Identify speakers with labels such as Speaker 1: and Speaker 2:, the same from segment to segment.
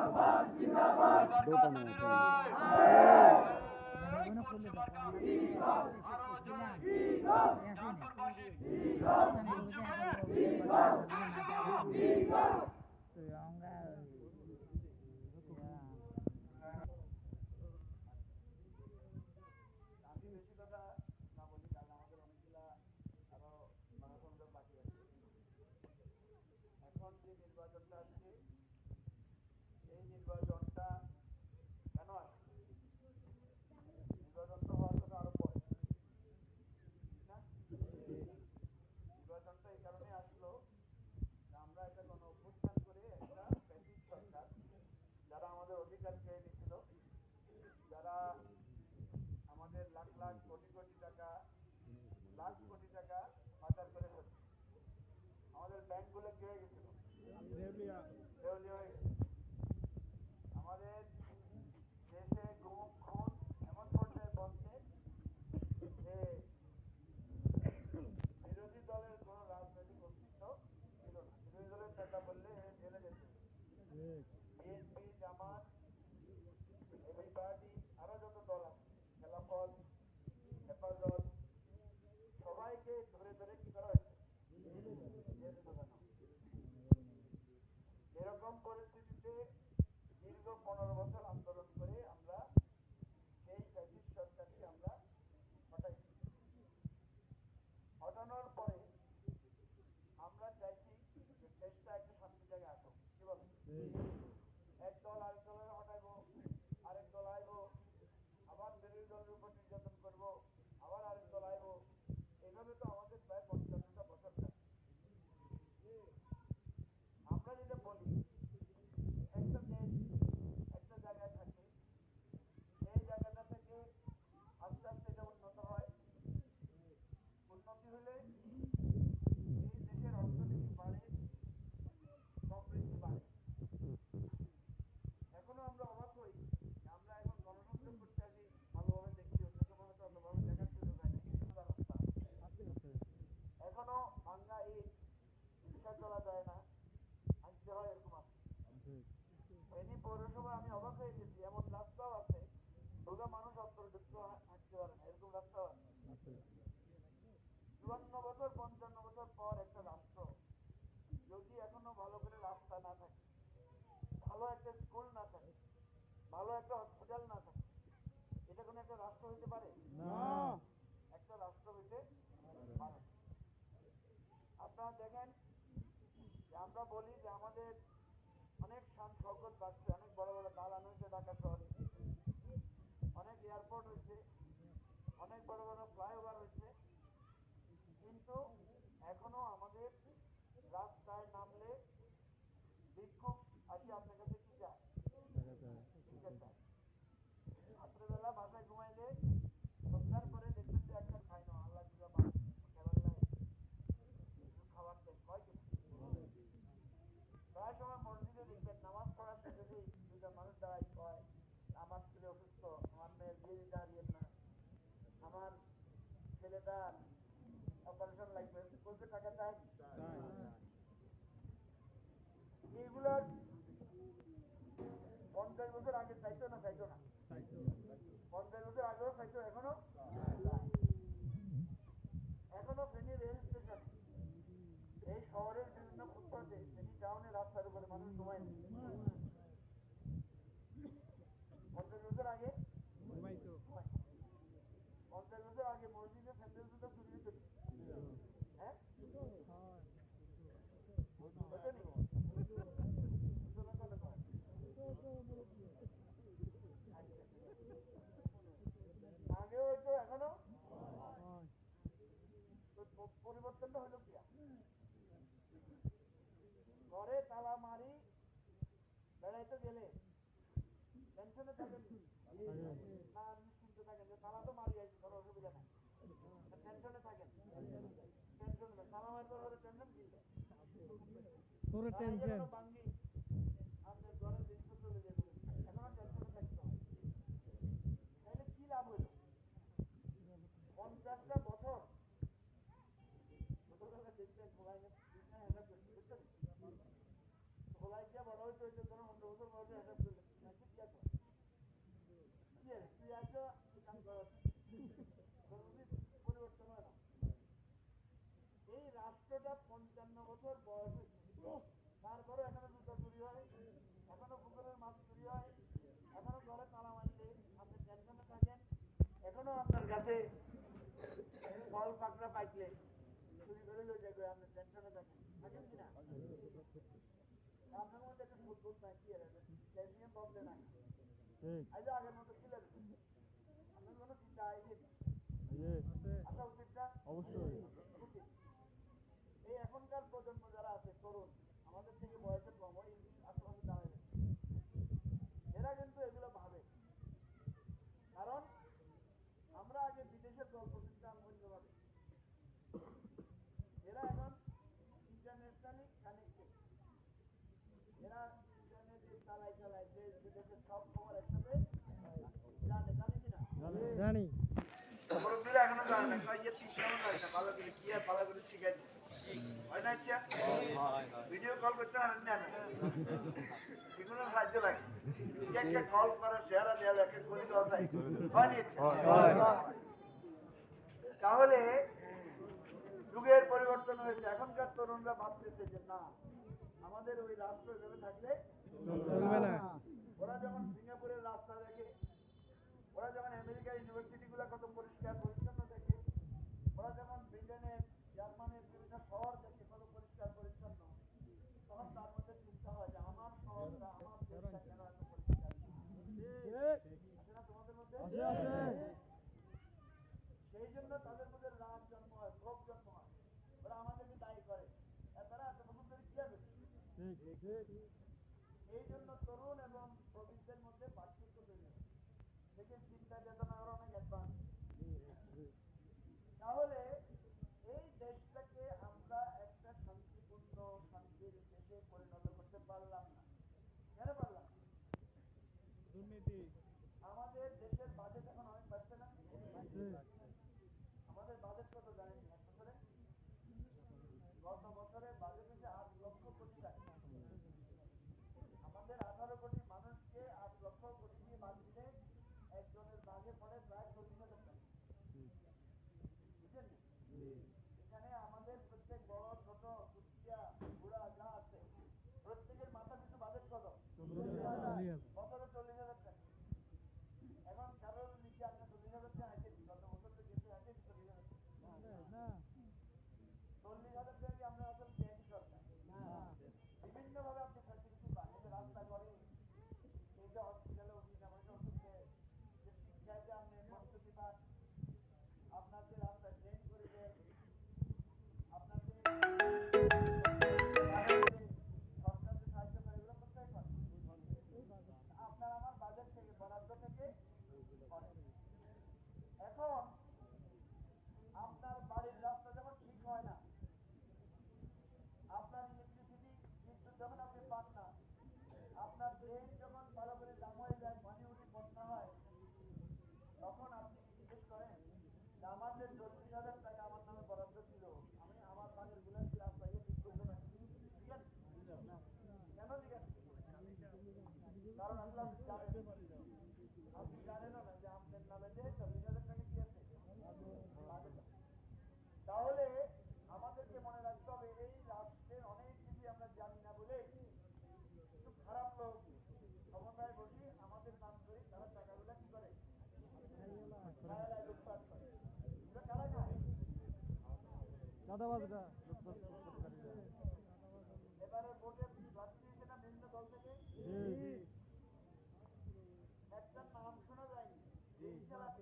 Speaker 1: দুটো না
Speaker 2: আমি বেশি কথা না বলি, কারণ আমাদের অনেকগুলা আরো মানববন্ধন বাকি আছে। এখন যে নির্বাচনটা আসছে, এই নির্বাচনটা কেন আসছে? নির্বাচনটা হওয়ার কথা আরো পরে, না? নির্বাচনটা এই কারণে আসলো, আমরা একটা গণ অভ্যুত্থান করে একটা ফ্যাসিস্ট সরকার, যারা আমাদের অধিকার কেড়ে নিয়েছিল, যারা আমাদের লাখ লাখ কোটি কোটি টাকা, লাখ কোটি টাকা পাচার করে ফেলছে, আমাদের ব্যাংকগুলো কি হয়ে গেছিল? দেউলিয়া হয়ে গেছে। আমাদের দেশে গুম খুন এমন পর্যায়ে বসছে যে বিরোধী দলের কোন রাজনৈতিক অস্তিত্ব ছিল না। বিরোধী দলের নেতা বললে জেলে যেত। বিএনপি, জামাত, এবি পার্টি, আরো যত দল আছে, খেলাফত, হেফাজত, সবাইকে ধরে ধরে কি করা হয়েছে? জেলে ঢোকানো। এরকম পরিস্থিতিতে দীর্ঘ 15 বছর আন্দোলন করে আমরা সেই ফ্যাসিস্ট সরকারকে আমরা হটাইছি। হটানোর পরে আমরা চাইছি যে দেশটা একটা শান্তি জায়গায় আসুক। কি বলেন? এক দল আরেক দলের হটাইবো, আরেক দল আইবো, আবার বিরোধী দলের উপর নির্যাতন করবো, আবার আরেক দল আইবো। এইভাবে তো আমাদের প্রায় 55টা বছর কাটে। আমরা যেটা বলি, একটা দেশ একটা জায়গায় থাকে, সেই জায়গাটা থেকে আস্তে আস্তে এটা উন্নত হয়। উন্নতি হলে এই দেশের অর্থনীতি বাড়ে, সমৃদ্ধি বাড়ে। এখনো আমরা অবাক হই যে আমরা এখন গণসংযোগ করতে আসি, ভালোভাবে দেখছি, অন্য সময় হয়তো অতভাবে দেখার সুযোগ হয় না। রাস্তা এখনো ভাঙ্গা ইট, রিক্সা চলা যায় না, হাঁটতে হয়, এরকম আছে। ফেনী পৌরসভা আমি অবাক হয়ে গেছি, এমন রাস্তাও আছে ঢোকা মানুষ অন্তর্ভুক্ত হাঁটতে পারে না, এরকম রাস্তাও আছে। 54 বছর 55 বছর পর একটা রাষ্ট্র যদি এখনো ভালো করে রাস্তা না থাকে, ভালো একটা স্কুল না থাকে, ভালো একটা হসপিটাল না থাকে, এটা কোনো একটা রাষ্ট্র হইতে পারে না। একটা রাষ্ট্র হইতে পারে। আপনারা দেখেন যে আমরা বলি যে আমাদের অনেক শান শৌকত বাড়ছে, অনেক বড় বড় দালান হয়েছে ঢাকা শহরে, অনেক এয়ারপোর্ট হয়েছে, অনেক বড় বড় ফ্লাইওভার হয়েছে, কিন্তু এখনো আমাদের রাস্তায় নামলে ভিক্ষুক আসি আপনার কাছে কি চায়? ভিক্ষা চায়। রাত্রেবেলা বাসায় ঘুমাইলে সন্ধ্যার পরে দেখবেন যে একটা খাই না, আল্লাহ দিবা খাবার দেন, কয় কিনা? প্রায় সময় মসজিদে দেখবেন নামাজ পড়ার শেষেই দুইটা মানুষ দাঁড়াই কয়, আমার ছেলে অসুস্থ, আমার মেয়ের বিয়ে দিতে হারিয়েন না, আমার ছেলেটা অপারেশন লাগবে, বলতে টাকা চাই। এইগুলোর 50 বছর আগে চাইতো না? চাইতো না? 50 বছর আগেও চাইতো, এখনো এখনো ফেনী রেল স্টেশনে, এই শহরের বিভিন্ন ফুটপাতে, ফেনী টাউনে রাস্তার উপরে মানুষ ঘুমায় না। 50 বছর আগে 50 বছর আগে মসজিদে স্যান্ডেল জুতো চুরি হতো। হ্যাঁ, আগেও হয়তো এখনো পরিবর্তনটা হলো কি? ঘরে তালা মারি বেড়াইতে গেলে টেনশনে থাকেন না? নিশ্চিন্ত থাকেন যে তালা তো মারি আছি, কোনো অসুবিধা নাই, টেনশনে থাকেন। টেনশন তালা মারবার পরে টেনশন কিনবে বাঙ্গি আপনার ঘরের জিনিসপত্র লেগে যাবে, এখনো টেনশনে থাকতে হবে। তাহলে কি লাভ হইল? 50টা বছর ছোটবেলা দেখবেন খোলাই গিয়া বড় হয়তো হয়তো ধরো 15 বছর বয়সে হিসাব করলে নাকি কি আছে তুই আজও কাম করাস পরিবর্তন হয় না। এই রাষ্ট্রটা 55 বছর বয়স হয়েছে, তারপরে এখনো জুতা চুরি হয়, এখনো পুকুরের মাছ চুরি হয়, এখনো ঘরে তালা মারলে আপনি টেনশনে থাকেন, এখনো আপনার কাছে ফল পাকড়া পাইলে চুরি করে লয়ে যাবে, আপনি টেনশনে থাকেন থাকেন কিনা? আপনার মধ্যে একটা বুদ্ধ নাই কি নিয়ে প্রবলেম নাই, আজ আগের মতো কি লাগবে আপনার কোনো চিন্তা আইডিয়া আসা উচিত না? অবশ্যই উচিত। এই এখনকার প্রজন্ম যারা আছে তরুণ, আমাদের থেকে বয়সে কম, ওই আশেপাশে দাঁড়ায় এরা কিন্তু এগুলো ভাবে, কারণ আমরা আগে বিদেশের গল্প শুনতাম অন্যভাবে, এরা এখন ইন্টারন্যাশনালি কানেক্টেড, এরা ইন্টারনেটে চালায় দেশ বিদেশের সব খবর একসাথে জানে, জানি কিনা? জানি। মুরব্বীরা এখনো জানে না, কয় যে তিনটাও জানে না, ভালো করে কি আর ভালো করে শিখাই হয় না? ইচ্ছা ভিডিও কল করতে পারেন না, বিভিন্ন সাহায্য লাগে, একটা কল করে শেয়ার দেওয়া যায়, করে দেওয়া যায়, হয়নি? তাহলে যুগের পরিবর্তন হয়েছে, এখনকার তরুণরা ভাবতেছে যে না, আমাদের ওই রাষ্ট্র এভাবে থাকলে চলবে না। ওরা যখন সিঙ্গাপুরের রাস্তা দেখে, ওরা যখন আমেরিকার ইউনিভার্সিটি গুলা কত পরিষ্কার পরিচ্ছন্ন দেখে, ওরা যখন ব্রিটেনের জার্মানির বিভিন্ন শহর দেখে কত পরিষ্কার পরিচ্ছন্ন, তখন তার মধ্যে চিন্তা হয় যে আমার শহরটা, আমার দেশটা কেন এত পরিষ্কার আছে না তোমাদের মধ্যে? সেই জন্য তাদের মধ্যে রাগ জন্ম হয়, ক্ষোভ জন্ম হয়, ওরা আমাদেরকে দায়ী করে, তারা এত বছর ধরে কি আছে। এই জন্য তরুণ এবং প্রবীণদের মধ্যে পার্থক্য তৈরি হয়, দেখে চিন্তা চেতনা ওরা অনেক অ্যাডভান্স। তাহলে এই দেশটাকে আমরা একটা শান্তিপূর্ণ শান্তির দেশে পরিণত করতে পারলাম না। কেন পারলাম? দুর্নীতি। আমাদের দেশের বাজেট এখন অনেক বাড়ছে না? আমাদের বাজেট কত জানেন? এক বছরে, গত বছরে বাজেট হচ্ছে 8 লক্ষ কোটি টাকা। আমাদের 18 কোটি মানুষকে 8 লক্ষ কোটি দিয়ে বাদ দিলে একজনের বাজে পড়ে প্রায় 40,000 টাকা। বুঝলেন? এখানে আমাদের প্রত্যেক বড় ছোট কুচিয়া বুড়া যা আছে প্রত্যেকের মাথা পিছু বাজেট কত? 40,000 টাকা। এখন কারোর নিচে আপনি 40,000 টাকা আইটেন, গত বছর তো গেছে আইটেন 40,000 টাকা। 40,000 টাকা কি আমরা আসলে দেন সরকার? বিভিন্ন ভাবে আপনি ফ্যাসিলিটি পান, এই যে রাস্তা করে, এই যে হসপিটালে বিনা পয়সা ওষুধ দেয়, যে শিক্ষায় যে আপনি প্রস্তুতি পান, আপনার যে রাস্তায় ড্রেন করে দেয়, আপনার যে সরকার যে সাহায্য করে, এগুলো কোথায় করে? আপনার আমার বাজেট থেকে, বরাদ্দ থেকে করে। এখন আপনার বাড়ির রাস্তা যখন ঠিক হয় না, আপনার ইলেকট্রিসিটি বিদ্যুৎ যখন আপনি পান না, আপনার ড্রেন যখন ভালো করে জাম হয়ে যায়, পানি উঠে বন্যা হয়, তখন আপনি কি জিজ্ঞেস করেন যে আমার যে 40,000 টাকা আমার নামে বরাদ্দ ছিল, আমি আমার পানির গুলার কি রাস্তা ঠিক করবো না? কেন জিজ্ঞেস? কারণ আসলে আপনি জানেন না যে আপনার নামে যে 40,000 টাকা কি আছে। তাহলে আমাদেরকে মনে রাখতে হবে, এই রাষ্ট্রের অনেক কিছু আমরা জানি না বলে কিছু খারাপ লোক ক্ষমতায় বসে আমাদের নাম করে তারা টাকাগুলা কি করে? লুটপাট করে। কারা খায়? এবারে ভোটে প্রার্থী সেটা বিভিন্ন দল থেকে একটা নাম শোনা যায়নি,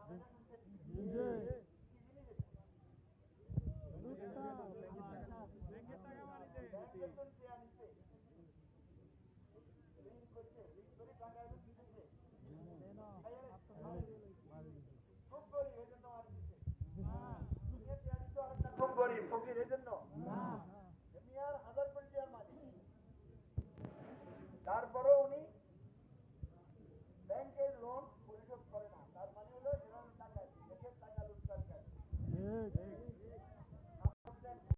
Speaker 2: নামটা শুনছেন? কি জিনিস এটা? ব্যাংকের টাকা মারিতে, ব্যাংকের তো চেয়ে আনিছে, ঋণ করছে, ঋণ করে টাকা